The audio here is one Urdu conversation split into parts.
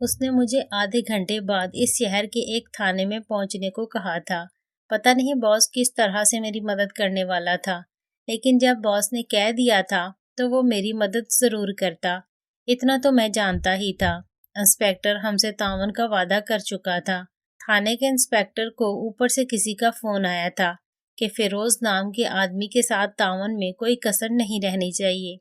اس نے مجھے آدھے گھنٹے بعد اس شہر کے ایک تھانے میں پہنچنے کو کہا تھا۔ پتہ نہیں باس کس طرح سے میری مدد کرنے والا تھا، لیکن جب باس نے کہہ دیا تھا تو وہ میری مدد ضرور کرتا۔ اتنا تو میں جانتا ہی تھا، انسپیکٹر ہم سے تعاون کا وعدہ کر چکا تھا۔ تھانے کے انسپیکٹر کو اوپر سے کسی کا فون آیا تھا کہ فیروز نام کے آدمی کے ساتھ تعاون میں کوئی کسر نہیں رہنی چاہیے،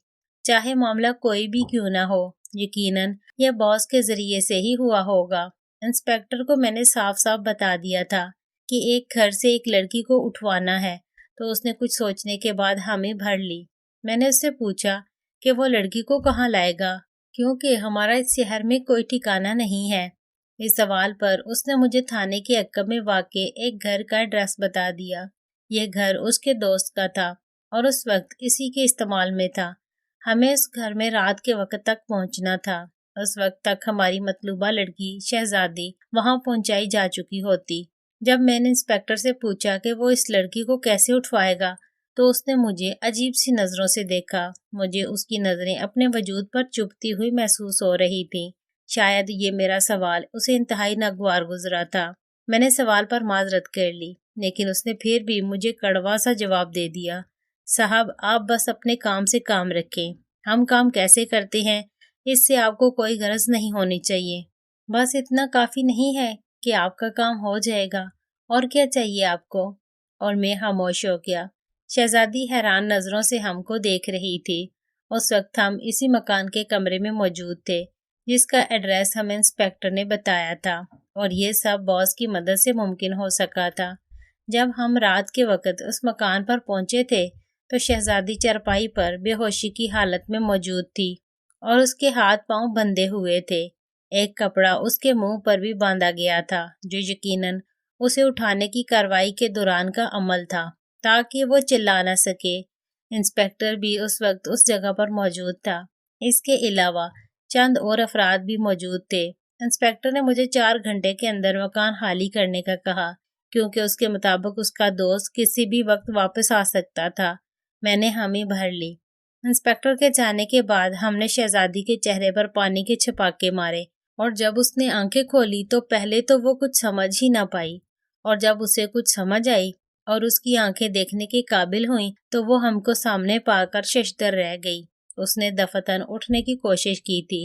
چاہے معاملہ کوئی بھی کیوں نہ ہو۔ یقیناً یہ باس کے ذریعے سے ہی ہوا ہوگا۔ انسپیکٹر کو میں نے صاف صاف بتا دیا تھا کہ ایک گھر سے ایک لڑکی کو اٹھوانا ہے، تو اس نے کچھ سوچنے کے بعد ہمیں بھر لی۔ میں نے اس سے پوچھا کہ وہ لڑکی کو کہاں لائے گا، کیونکہ ہمارا اس شہر میں کوئی ٹھکانہ نہیں ہے۔ اس سوال پر اس نے مجھے تھانے کے عقب میں واقع ایک گھر کا ایڈریس بتا دیا۔ یہ گھر اس کے دوست کا تھا اور اس وقت اسی کے استعمال میں تھا۔ ہمیں اس گھر میں رات کے وقت تک پہنچنا تھا۔ اس وقت تک ہماری مطلوبہ لڑکی شہزادی وہاں پہنچائی جا چکی ہوتی۔ جب میں نے انسپیکٹر سے پوچھا کہ وہ اس لڑکی کو کیسے اٹھوائے گا تو اس نے مجھے عجیب سی نظروں سے دیکھا۔ مجھے اس کی نظریں اپنے وجود پر چبھتی ہوئی محسوس ہو رہی تھیں۔ شاید یہ میرا سوال اسے انتہائی ناگوار گزرا تھا۔ میں نے سوال پر معذرت کر لی، لیکن اس نے پھر بھی مجھے کڑوا سا جواب دے دیا، صاحب آپ بس اپنے کام سے کام رکھیں، ہم کام کیسے کرتے ہیں اس سے آپ کو کوئی غرض نہیں ہونی چاہیے۔ بس اتنا کافی نہیں ہے کہ آپ کا کام ہو جائے گا، اور کیا چاہیے آپ کو؟ اور میں خاموش ہو گیا۔ شہزادی حیران نظروں سے ہم کو دیکھ رہی تھی۔ اس وقت ہم اسی مکان کے کمرے میں موجود تھے جس کا ایڈریس ہمیں انسپیکٹر نے بتایا تھا، اور یہ سب باس کی مدد سے ممکن ہو سکا تھا۔ جب ہم رات کے وقت اس مکان پر پہنچے تھے تو شہزادی چارپائی پر بے ہوشی کی حالت میں موجود تھی اور اس کے ہاتھ پاؤں بندھے ہوئے تھے۔ ایک کپڑا اس کے منہ پر بھی باندھا گیا تھا جو یقیناً اسے اٹھانے کی کارروائی کے دوران کا عمل تھا تاکہ وہ چلا نہ سکے۔ انسپیکٹر بھی اس وقت اس جگہ پر موجود تھا۔ اس کے علاوہ چند اور افراد بھی موجود تھے۔ انسپیکٹر نے مجھے 4 گھنٹے کے اندر مکان خالی کرنے کا کہا، کیونکہ اس کے مطابق اس کا دوست کسی بھی وقت واپس آ سکتا تھا۔ میں نے حامی بھر لی۔ انسپیکٹر کے جانے کے بعد ہم نے شہزادی کے چہرے پر پانی کے چھپاکے مارے، اور جب اس نے آنکھیں کھولی تو پہلے تو وہ کچھ سمجھ ہی نہ پائی، اور جب اسے کچھ سمجھ آئی اور اس کی آنکھیں دیکھنے کے قابل ہوئیں تو وہ ہم کو سامنے پا کر ششدر رہ گئی۔ اس نے دفتن اٹھنے کی کوشش کی تھی،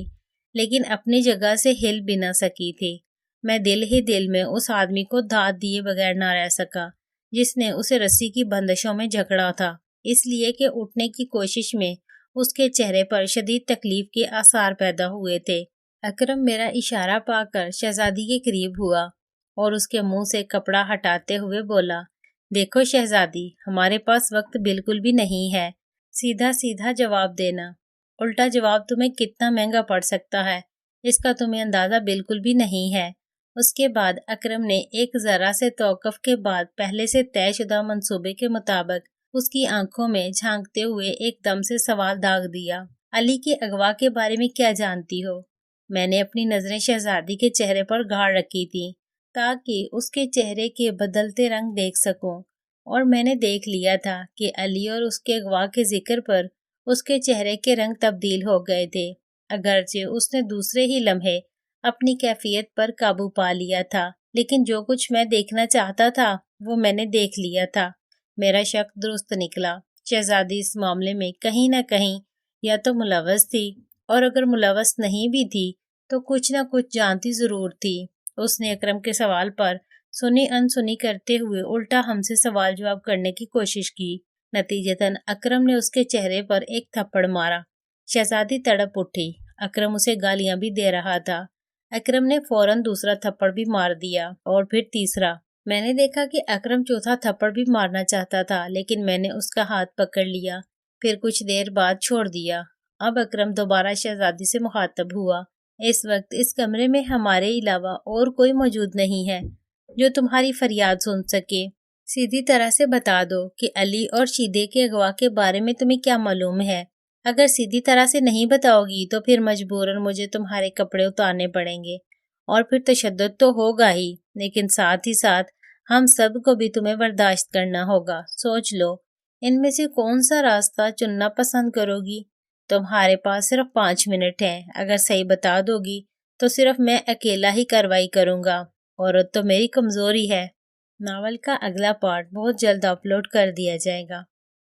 لیکن اپنی جگہ سے ہل بھی نہ سکی تھی۔ میں دل ہی دل میں اس آدمی کو دھات دیے بغیر نہ رہ سکا جس نے اسے رسی کی بندشوں میں جکڑا تھا، اس لیے کہ اٹھنے کی کوشش میں اس کے چہرے پر شدید تکلیف کے آثار پیدا ہوئے تھے۔ اکرم میرا اشارہ پا کر شہزادی کے قریب ہوا اور اس کے منہ سے کپڑا ہٹاتے ہوئے بولا، دیکھو شہزادی، ہمارے پاس وقت بالکل بھی نہیں ہے، سیدھا سیدھا جواب دینا، الٹا جواب تمہیں کتنا مہنگا پڑ سکتا ہے اس کا تمہیں اندازہ بالکل بھی نہیں ہے۔ اس کے بعد اکرم نے ایک ذرا سے توقف کے بعد پہلے سے طے شدہ منصوبے کے مطابق اس کی آنکھوں میں جھانکتے ہوئے ایک دم سے سوال داغ دیا، علی کے اغوا کے بارے میں کیا جانتی ہو؟ میں نے اپنی نظریں شہزادی کے چہرے پر گاڑ رکھی تھی تاکہ اس کے چہرے کے بدلتے رنگ دیکھ سکوں، اور میں نے دیکھ لیا تھا کہ علی اور اس کے اغوا کے ذکر پر اس کے چہرے کے رنگ تبدیل ہو گئے تھے، اگرچہ اس نے دوسرے ہی لمحے اپنی کیفیت پر قابو پا لیا تھا، لیکن جو کچھ میں دیکھنا چاہتا تھا وہ میں نے دیکھ لیا تھا۔ میرا شک درست نکلا۔ شہزادی اس معاملے میں کہیں نہ کہیں یا تو ملوث تھی، اور اگر ملوث نہیں بھی تھی تو کچھ نہ کچھ جانتی ضرور تھی۔ اس نے اکرم کے سوال پر سنی انسنی کرتے ہوئے الٹا ہم سے سوال جواب کرنے کی کوشش کی۔ نتیجتاً اکرم نے اس کے چہرے پر ایک تھپڑ مارا۔ شہزادی تڑپ اٹھی۔ اکرم اسے گالیاں بھی دے رہا تھا۔ اکرم نے فوراً دوسرا تھپڑ بھی مار دیا اور پھر تیسرا۔ میں نے دیکھا کہ اکرم چوتھا تھپڑ بھی مارنا چاہتا تھا، لیکن میں نے اس کا ہاتھ پکڑ لیا، پھر کچھ دیر بعد چھوڑ دیا۔ اب اکرم دوبارہ شہزادی سے مخاطب ہوا، اس وقت اس کمرے میں ہمارے علاوہ اور کوئی موجود نہیں ہے جو تمہاری فریاد سن سکے۔ سیدھی طرح سے بتا دو کہ علی اور شیدے کے اغوا کے بارے میں تمہیں کیا معلوم ہے۔ اگر سیدھی طرح سے نہیں بتاؤ گی تو پھر مجبوراً مجھے تمہارے کپڑے اتارنے پڑیں گے، اور پھر تشدد تو ہوگا ہی، لیکن ساتھ ہی ساتھ ہم سب کو بھی تمہیں برداشت کرنا ہوگا۔ سوچ لو، ان میں سے کون سا راستہ چننا پسند کرو گی؟ تمہارے پاس صرف 5 منٹ ہیں، اگر صحیح بتا دو گی تو صرف میں اکیلا ہی کارروائی کروں گا، عورت تو میری کمزوری ہے۔ ناول کا اگلا پارٹ بہت جلد اپلوڈ کر دیا جائے گا۔